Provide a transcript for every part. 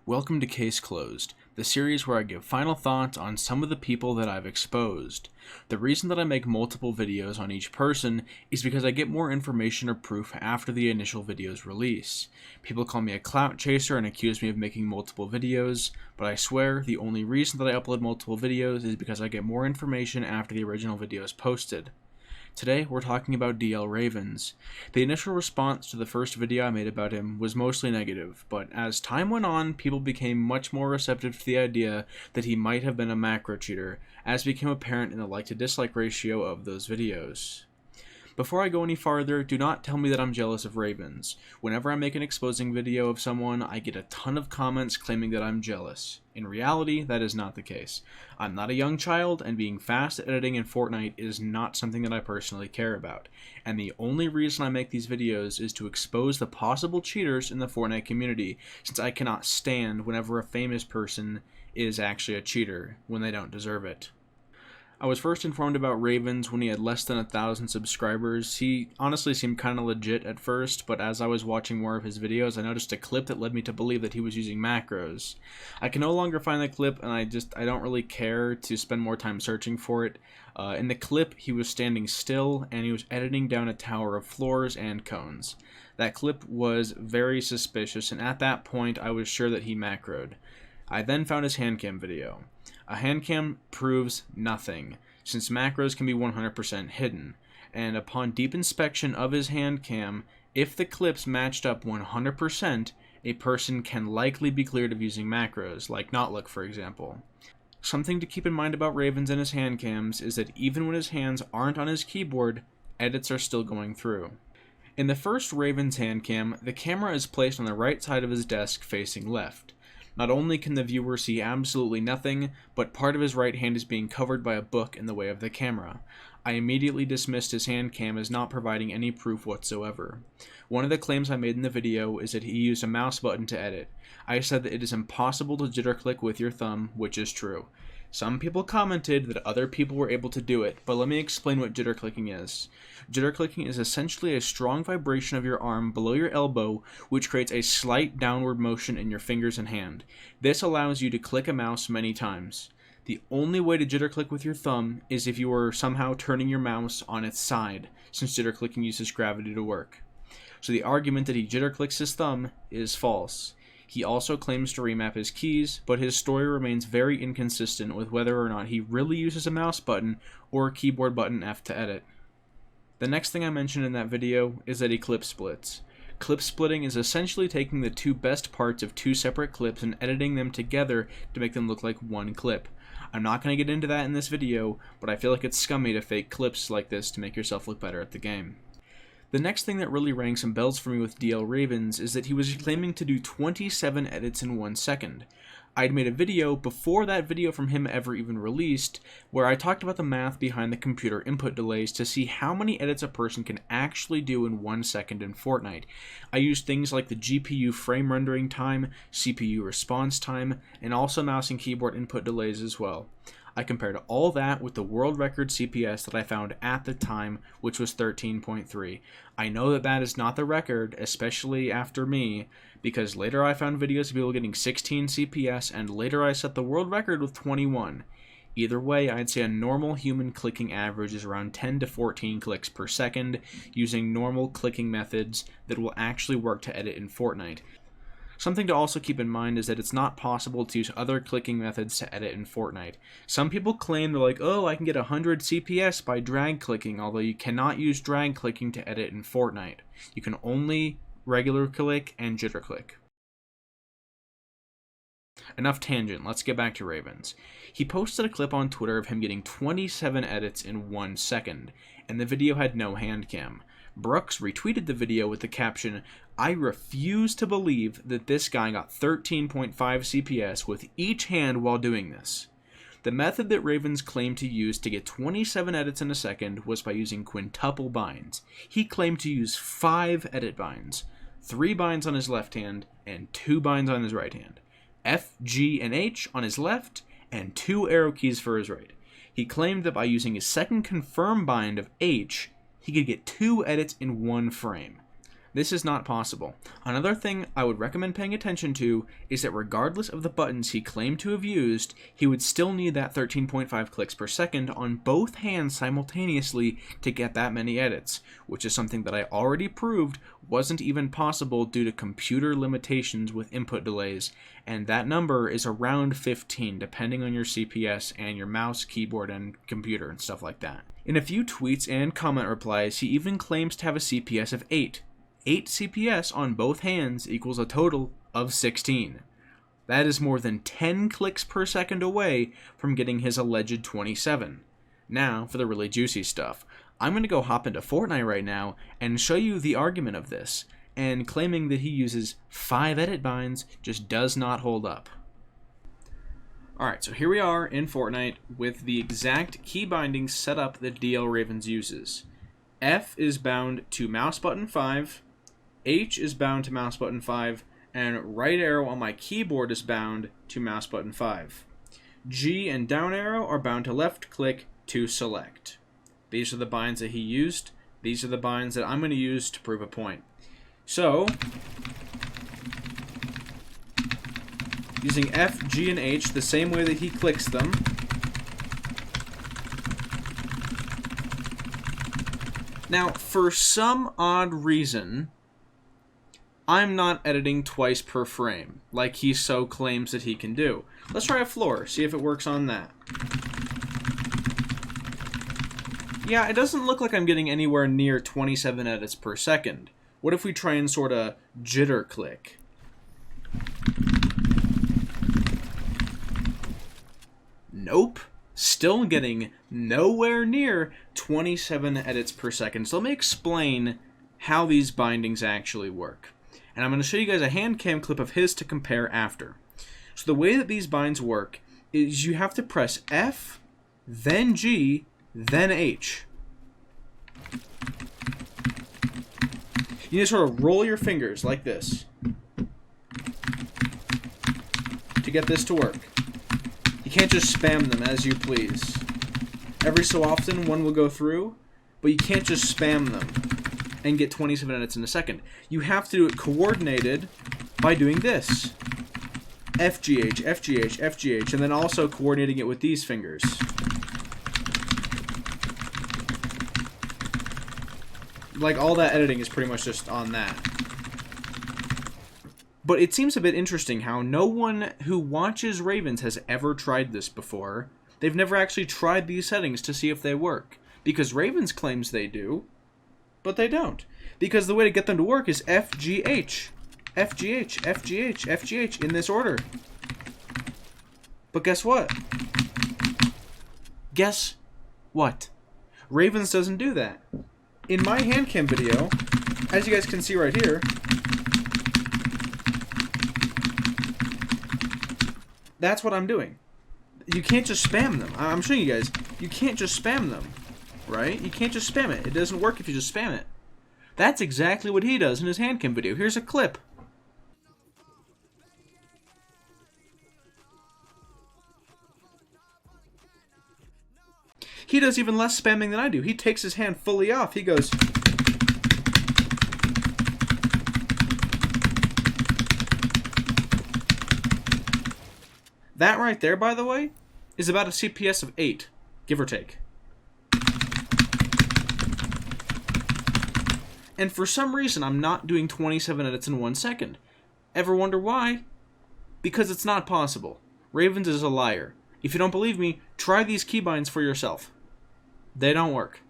Welcome to Case Closed, the series where I give final thoughts on some of the people that I've exposed. The reason that I make multiple videos on each person is because I get more information or proof after the initial video's release. People call me a clout chaser and accuse me of making multiple videos, but I swear the only reason that I upload multiple videos is because I get more information after the original video is posted. Today, we're talking about DL Ravenz. The initial response to the first video I made about him was mostly negative, but as time went on, people became much more receptive to the idea that he might have been a macro cheater, as became apparent in the like-to-dislike ratio of those videos. Before I go any farther, do not tell me that I'm jealous of Ravenz. Whenever I make an exposing video of someone, I get a ton of comments claiming that I'm jealous. In reality, that is not the case. I'm not a young child, and being fast at editing in Fortnite is not something that I personally care about. And the only reason I make these videos is to expose the possible cheaters in the Fortnite community, since I cannot stand whenever a famous person is actually a cheater when they don't deserve it. I was first informed about Ravenz when he had less than 1,000 subscribers. He honestly seemed kinda legit at first, but as I was watching more of his videos, I noticed a clip that led me to believe that he was using macros. I can no longer find the clip, and I don't really care to spend more time searching for it. In the clip, he was standing still, and he was editing down a tower of floors and cones. That clip was very suspicious, and at that point, I was sure that he macroed. I then found his handcam video. A handcam proves nothing, since macros can be 100% hidden, and upon deep inspection of his handcam, if the clips matched up 100%, a person can likely be cleared of using macros, like Notlook for example. Something to keep in mind about Ravenz and his handcams is that even when his hands aren't on his keyboard, edits are still going through. In the first Ravenz handcam, the camera is placed on the right side of his desk facing left. Not only can the viewer see absolutely nothing, but part of his right hand is being covered by a book in the way of the camera. I immediately dismissed his hand cam as not providing any proof whatsoever. One of the claims I made in the video is that he used a mouse button to edit. I said that it is impossible to jitter click with your thumb, which is true. Some people commented that other people were able to do it, but let me explain what jitter clicking is. Jitter clicking is essentially a strong vibration of your arm below your elbow, which creates a slight downward motion in your fingers and hand. This allows you to click a mouse many times. The only way to jitter click with your thumb is if you are somehow turning your mouse on its side, since jitter clicking uses gravity to work. So the argument that he jitter clicks his thumb is false. He also claims to remap his keys, but his story remains very inconsistent with whether or not he really uses a mouse button or keyboard button F to edit. The next thing I mentioned in that video is that he clip splits. Clip splitting is essentially taking the two best parts of two separate clips and editing them together to make them look like one clip. I'm not going to get into that in this video, but I feel like it's scummy to fake clips like this to make yourself look better at the game. The next thing that really rang some bells for me with DL Ravenz is that he was claiming to do 27 edits in 1 second. I'd made a video before that video from him ever even released, where I talked about the math behind the computer input delays to see how many edits a person can actually do in 1 second in Fortnite. I used things like the GPU frame rendering time, CPU response time, and also mouse and keyboard input delays as well. I compared all that with the world record CPS that I found at the time, which was 13.3. I know that that is not the record, especially after me, because later I found videos of people getting 16 CPS, and later I set the world record with 21. Either way, I'd say a normal human clicking average is around 10 to 14 clicks per second, using normal clicking methods that will actually work to edit in Fortnite. Something to also keep in mind is that it's not possible to use other clicking methods to edit in Fortnite. Some people claim they're like, oh, I can get 100 CPS by drag clicking, although you cannot use drag clicking to edit in Fortnite. You can only regular click and jitter click. Enough tangent, let's get back to Ravenz. He posted a clip on Twitter of him getting 27 edits in 1 second, and the video had no hand cam. Brooks retweeted the video with the caption, "I refuse to believe that this guy got 13.5 CPS with each hand while doing this." The method that Ravenz claimed to use to get 27 edits in a second was by using quintuple binds. He claimed to use 5 edit binds, 3 binds on his left hand and 2 binds on his right hand. F, G, and H on his left, and 2 arrow keys for his right. He claimed that by using his second confirm bind of H, he could get 2 edits in 1 frame. This is not possible. Another thing I would recommend paying attention to is that regardless of the buttons he claimed to have used, he would still need that 13.5 clicks per second on both hands simultaneously to get that many edits, which is something that I already proved wasn't even possible due to computer limitations with input delays, and that number is around 15 depending on your CPS and your mouse, keyboard, and computer and stuff like that. In a few tweets and comment replies, he even claims to have a CPS of 8. 8 CPS on both hands equals a total of 16. That is more than 10 clicks per second away from getting his alleged 27. Now, for the really juicy stuff. I'm going to go hop into Fortnite right now and show you the argument of this, and claiming that he uses 5 edit binds just does not hold up. Alright, so here we are in Fortnite with the exact key binding setup that DL Ravenz uses. F is bound to mouse button 5, H is bound to mouse button 5, and right arrow on my keyboard is bound to mouse button 5. G and down arrow are bound to left click to select. These are the binds that he used. These are the binds that I'm going to use to prove a point. So, using F, G, and H the same way that he clicks them, now, for some odd reason, I'm not editing twice per frame, like he so claims that he can do. Let's try a floor, see if it works on that. Yeah, it doesn't look like I'm getting anywhere near 27 edits per second. What if we try and sort of jitter click? Nope. Still getting nowhere near 27 edits per second. So let me explain how these bindings actually work. And I'm going to show you guys a hand cam clip of his to compare after. So the way that these binds work is you have to press F, then G, then H. You need to sort of roll your fingers like this to get this to work. You can't just spam them as you please. Every so often one will go through, but you can't just spam them and get 27 edits in a second. You have to do it coordinated by doing this. FGH, FGH, FGH, and then also coordinating it with these fingers. Like, all that editing is pretty much just on that. But it seems a bit interesting how no one who watches Ravenz has ever tried this before. They've never actually tried these settings to see if they work. Because Ravenz claims they do, but they don't. Because the way to get them to work is FGH, FGH, FGH, FGH in this order. But guess what? Guess what? Ravenz doesn't do that. In my hand cam video, as you guys can see right here, that's what I'm doing. You can't just spam them. I'm showing you guys. You can't just spam them, right? You can't just spam it. It doesn't work if you just spam it. That's exactly what he does in his hand cam video. Here's a clip. He does even less spamming than I do. He takes his hand fully off. He goes... That right there, by the way, is about a CPS of 8, give or take. And for some reason, I'm not doing 27 edits in 1 second. Ever wonder why? Because it's not possible. Ravenz is a liar. If you don't believe me, try these keybinds for yourself. They don't work.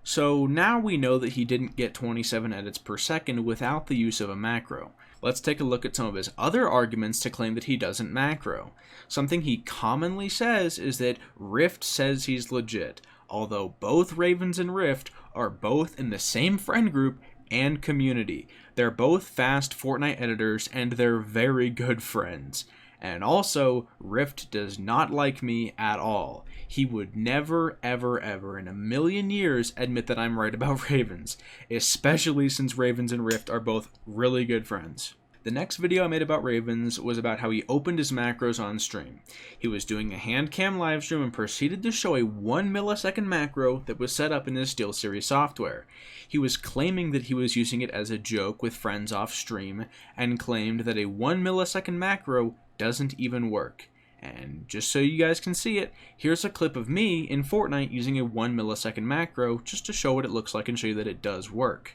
So now we know that he didn't get 27 edits per second without the use of a macro. Let's take a look at some of his other arguments to claim that he doesn't macro. Something he commonly says is that Rift says he's legit, although both Ravenz and Rift are both in the same friend group and community. They're both fast Fortnite editors and they're very good friends. And also, Rift does not like me at all. He would never, ever, ever in a million years admit that I'm right about Ravenz, especially since Ravenz and Rift are both really good friends. The next video I made about Ravenz was about how he opened his macros on stream. He was doing a hand cam livestream and proceeded to show a 1 millisecond macro that was set up in his SteelSeries software. He was claiming that he was using it as a joke with friends off stream, and claimed that a 1 millisecond macro doesn't even work. And just so you guys can see it, here's a clip of me in Fortnite using a 1 millisecond macro just to show what it looks like and show you that it does work.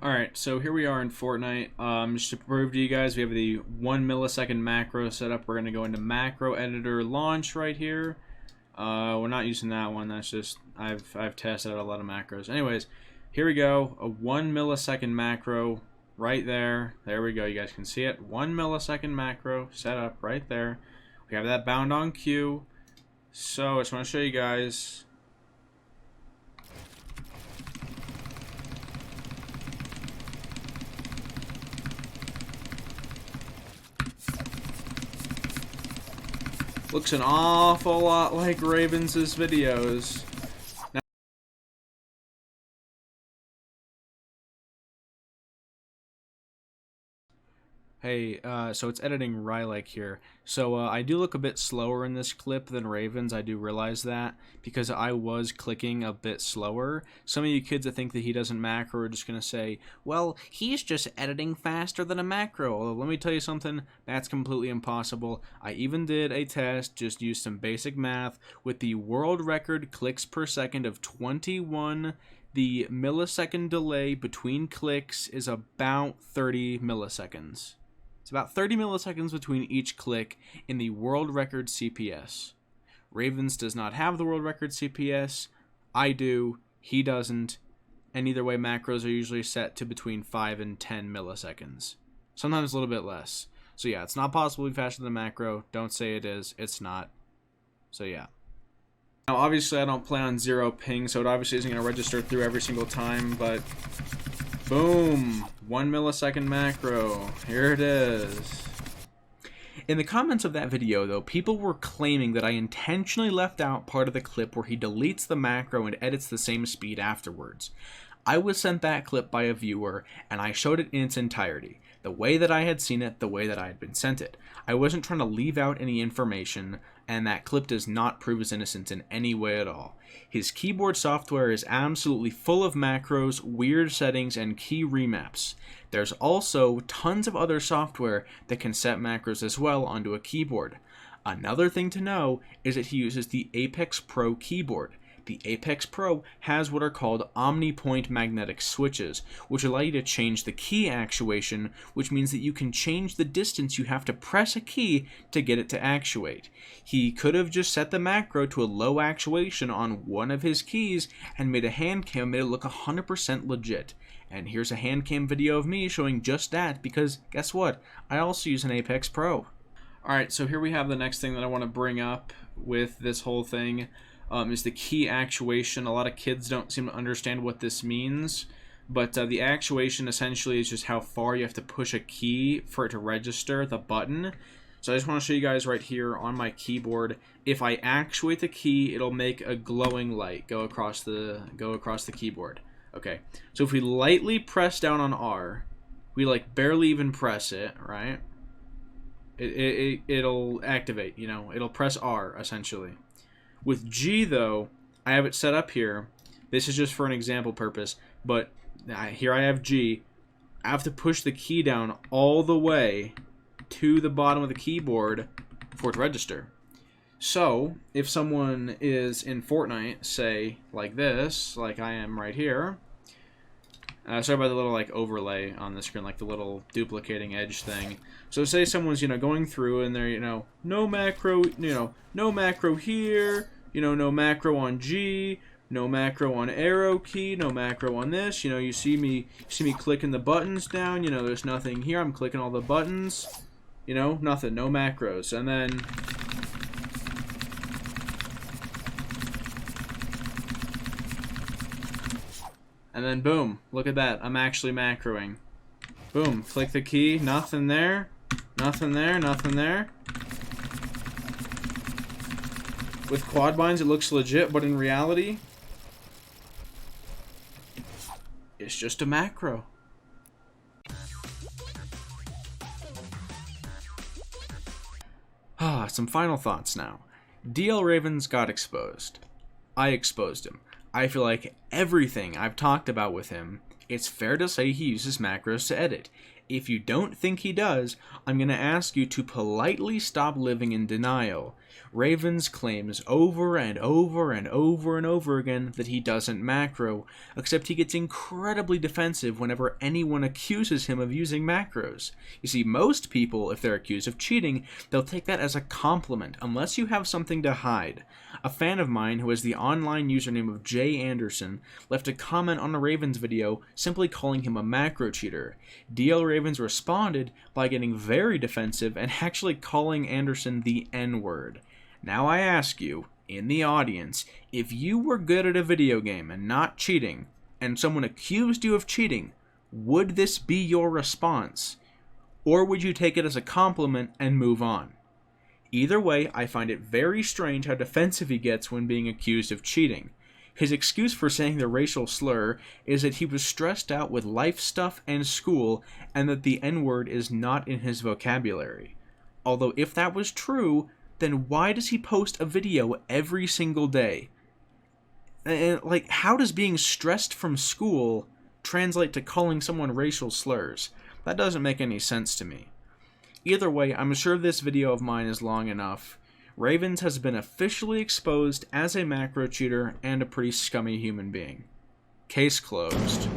Alright, so here we are in Fortnite. Just to prove to you guys, we have the 1 millisecond macro set up. We're going to go into macro editor launch right here. We're not using that one. That's just, I've tested out a lot of macros. Anyways, here we go. A 1 millisecond macro right there. There we go. You guys can see it. 1 millisecond macro set up right there. We have that bound on cue. So I just want to show you guys. Looks an awful lot like Ravenz's videos. Now, hey, so it's editing Rhylek here. So I do look a bit slower in this clip than Ravenz. I do realize that because I was clicking a bit slower. Some of you kids that think that he doesn't macro are just going to say, well, he's just editing faster than a macro. Although, let me tell you something, that's completely impossible. I even did a test, just used some basic math, with the world record clicks per second of 21. The millisecond delay between clicks is about 30 milliseconds. It's about 30 milliseconds between each click in the world record CPS. Ravenz does not have the world record CPS. I do. He doesn't. And either way, macros are usually set to between 5 and 10 milliseconds. Sometimes a little bit less. So yeah, it's not possible to be faster than a macro. Don't say it is. It's not. So yeah. Now obviously I don't play on 0 ping, so it obviously isn't going to register through every single time, but boom! 1 millisecond macro. Here it is. In the comments of that video, though, people were claiming that I intentionally left out part of the clip where he deletes the macro and edits the same speed afterwards. I was sent that clip by a viewer, and I showed it in its entirety. The way that I had seen it, the way that I had been sent it. I wasn't trying to leave out any information, and that clip does not prove his innocence in any way at all. His keyboard software is absolutely full of macros, weird settings, and key remaps. There's also tons of other software that can set macros as well onto a keyboard. Another thing to know is that he uses the Apex Pro keyboard. The Apex Pro has what are called omnipoint magnetic switches, which allow you to change the key actuation, which means that you can change the distance you have to press a key to get it to actuate. He could have just set the macro to a low actuation on one of his keys and made a hand cam, made it look 100% legit. And here's a hand cam video of me showing just that, because guess what? I also use an Apex Pro. Alright, so here we have the next thing that I want to bring up with this whole thing. Is the key actuation. A lot of kids don't seem to understand what this means, but the actuation essentially is just how far you have to push a key for it to register the button. So I just want to show you guys right here on my keyboard. If I actuate the key, it'll make a glowing light go across the keyboard. Okay, so if we lightly press down on R, we like barely even press it, right? It'll activate, you know, it'll press R essentially. With G, though, I have it set up here. This is just for an example purpose, but here I have G. I have to push the key down all the way to the bottom of the keyboard for it to register. So, if someone is in Fortnite, say, like this, like I am right here, sorry about the little like overlay on the screen, like the little duplicating edge thing. So say someone's, going through and they're, no macro, no macro here, no macro on G, no macro on arrow key, no macro on this. You see me clicking the buttons down, there's nothing here. I'm clicking all the buttons, nothing, no macros. And then boom, look at that. I'm actually macroing. Boom, click the key, nothing there, nothing there, nothing there. With quad binds, it looks legit, but in reality, it's just a macro. Some final thoughts now. DL Ravenz got exposed. I exposed him. I feel like everything I've talked about with him, it's fair to say he uses macros to edit. If you don't think he does, I'm going to ask you to politely stop living in denial. Ravenz claims over and over and over and over again that he doesn't macro, except he gets incredibly defensive whenever anyone accuses him of using macros. You see, most people, if they're accused of cheating, they'll take that as a compliment, unless you have something to hide. A fan of mine who has the online username of J Anderson left a comment on a Ravenz video simply calling him a macro cheater. DL Ravenz responded by getting very defensive and actually calling Anderson the N-word. Now I ask you, in the audience, if you were good at a video game and not cheating, and someone accused you of cheating, would this be your response? Or would you take it as a compliment and move on? Either way, I find it very strange how defensive he gets when being accused of cheating. His excuse for saying the racial slur is that he was stressed out with life stuff and school, and that the N-word is not in his vocabulary. Although if that was true, then why does he post a video every single day? And, how does being stressed from school translate to calling someone racial slurs? That doesn't make any sense to me. Either way, I'm sure this video of mine is long enough. Ravenz has been officially exposed as a macro cheater and a pretty scummy human being. Case closed.